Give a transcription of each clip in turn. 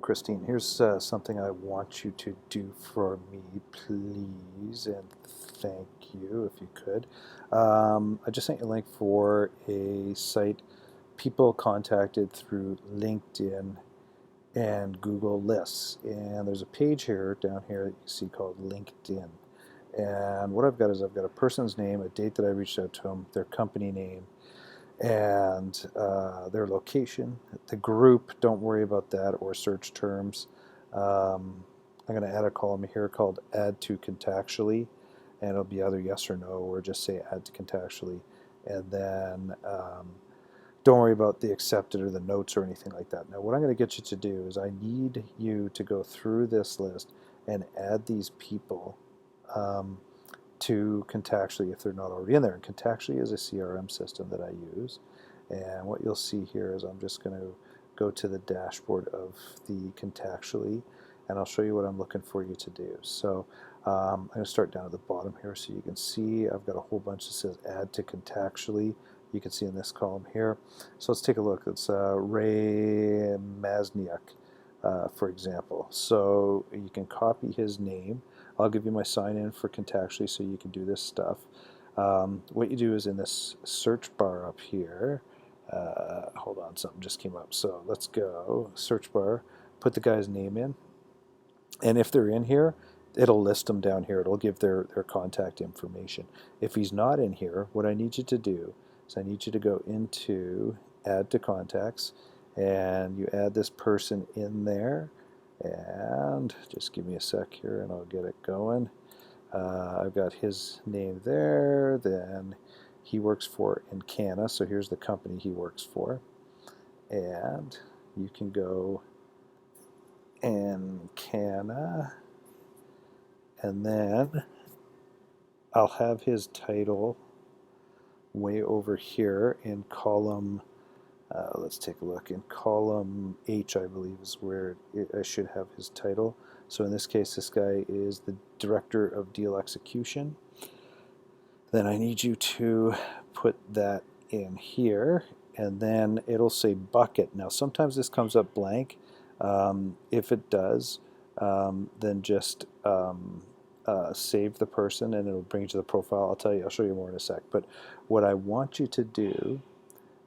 Christine, here's something I want you to do for me, please, and thank you if you could. I just sent you a link for a site people contacted through LinkedIn and Google Lists. And there's a page here, down here, that you see called LinkedIn. And what I've got is I've got a person's name, a date that I reached out to them, their company name, and their location. The group, don't worry about that, or search terms. I'm going to add a column here called add to contactually, and it'll be either yes or no, or just say add to contactually. And then don't worry about the accepted or the notes or anything like that. Now what I'm going to get you to do is I need you to go through this list and add these people to Contactually if they're not already in there. And Contactually is a CRM system that I use. And what you'll see here is I'm just going to go to the dashboard of the Contactually, and I'll show you what I'm looking for you to do. So I'm going to start down at the bottom here so you can see I've got a whole bunch that says add to Contactually. You can see in this column here. So let's take a look. It's Ray Masniak, for example. So you can copy his name. I'll give you my sign-in for Contactually so you can do this stuff. What you do is in this search bar up here, hold on, something just came up. So let's go, search bar, put the guy's name in. And if they're in here, it'll list them down here. It'll give their contact information. If he's not in here, what I need you to do is I need you to go into add to contacts, and you add this person in there. And just give me a sec here and I'll get it going. I've got his name there. Then he works for Encana, so here's the company he works for. And you can go Encana, and then I'll have his title way over here in column, let's take a look, in column H, I believe, is where I should have his title. So in this case, this guy is the Director of Deal Execution. Then I need you to put that in here, and then it'll say bucket. Now sometimes this comes up blank. If it does, then just save the person and it'll bring you to the profile. I'll show you more in a sec. But what I want you to do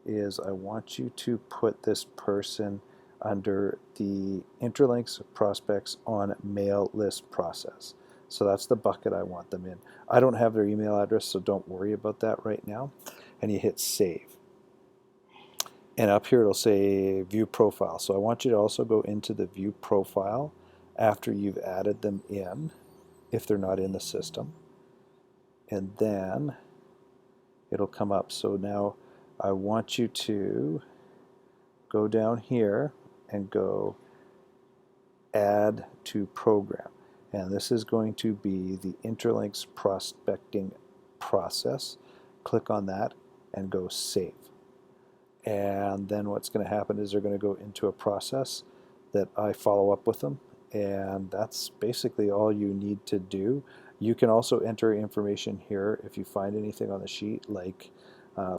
is I want you to put this person under the Intralinks prospects on mail list process. So that's the bucket I want them in. I don't have their email address, so don't worry about that right now. And you hit save. And up here it'll say view profile. So I want you to also go into the view profile after you've added them in, if they're not in the system. And then it'll come up. So now I want you to go down here and go add to program. And this is going to be the Intralinks prospecting process. Click on that and go save. And then what's going to happen is they're going to go into a process that I follow up with them. And that's basically all you need to do. You can also enter information here if you find anything on the sheet, like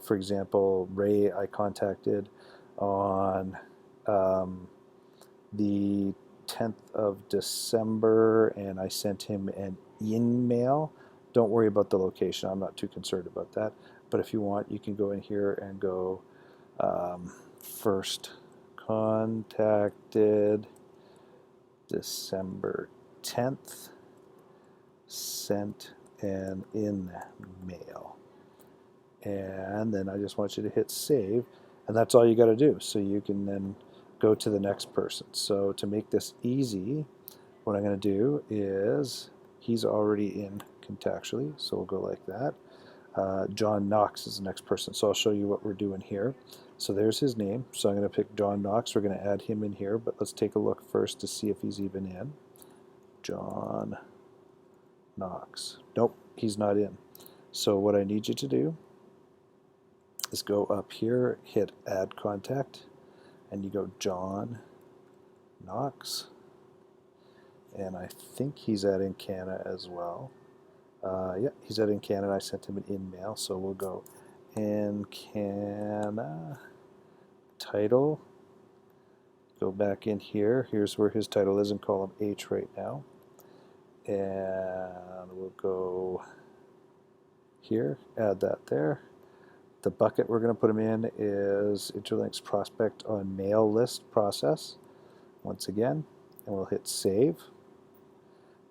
for example, Ray I contacted on the 10th of December, and I sent him an email. Don't worry about the location. I'm not too concerned about that. But if you want, you can go in here and go first contacted December 10th, sent an email. And then I just want you to hit save, and that's all you got to do. So you can then go to the next person. So to make this easy, what I'm going to do is, he's already in Contactually, so we'll go like that. John Knox is the next person, so I'll show you what we're doing here. So there's his name, so I'm going to pick John Knox. We're going to add him in here, but let's take a look first to see if he's even in. John Knox. Nope, he's not in. So what I need you to do is go up here, hit add contact, and you go John Knox, and I think he's at Encana as well. Yeah, he's at Encana. I sent him an email, so we'll go Encana title go back in here. Here's where his title is in column H right now. And we'll go here, add that there. The bucket we're going to put him in is Intralinks prospect on mail list process, once again, and we'll hit save.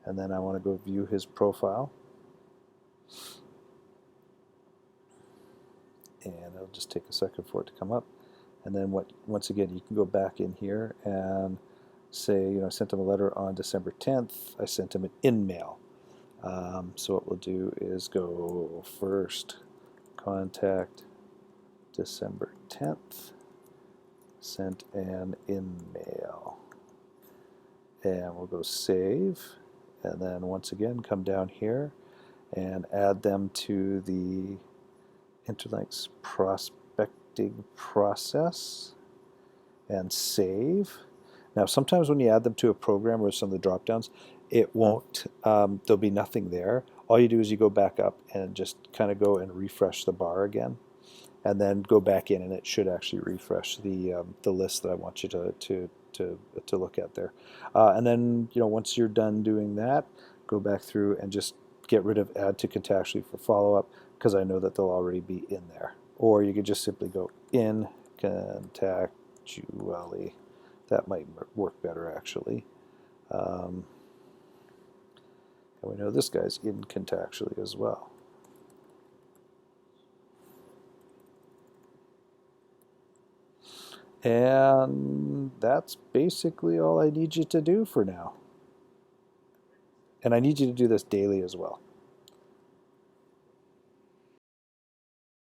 And then I want to go view his profile. And it'll just take a second for it to come up. And then once again, you can go back in here and say, I sent him a letter on December 10th. I sent him an in-mail. So what we'll do is go first, contact December 10th, sent an in-mail. And we'll go save. And then once again, come down here and add them to the Intralinks prospecting process and save. Now, sometimes when you add them to a program or some of the drop-downs, it won't, there'll be nothing there. All you do is you go back up and just kind of go and refresh the bar again, and then go back in, and it should actually refresh the list that I want you to look at there. And then, once you're done doing that, go back through and just get rid of add to Contactually for follow-up, because I know that they'll already be in there. Or you could just simply go in Contactually. That might work better, actually. And we know this guy's in Contactually as well. And that's basically all I need you to do for now. And I need you to do this daily as well.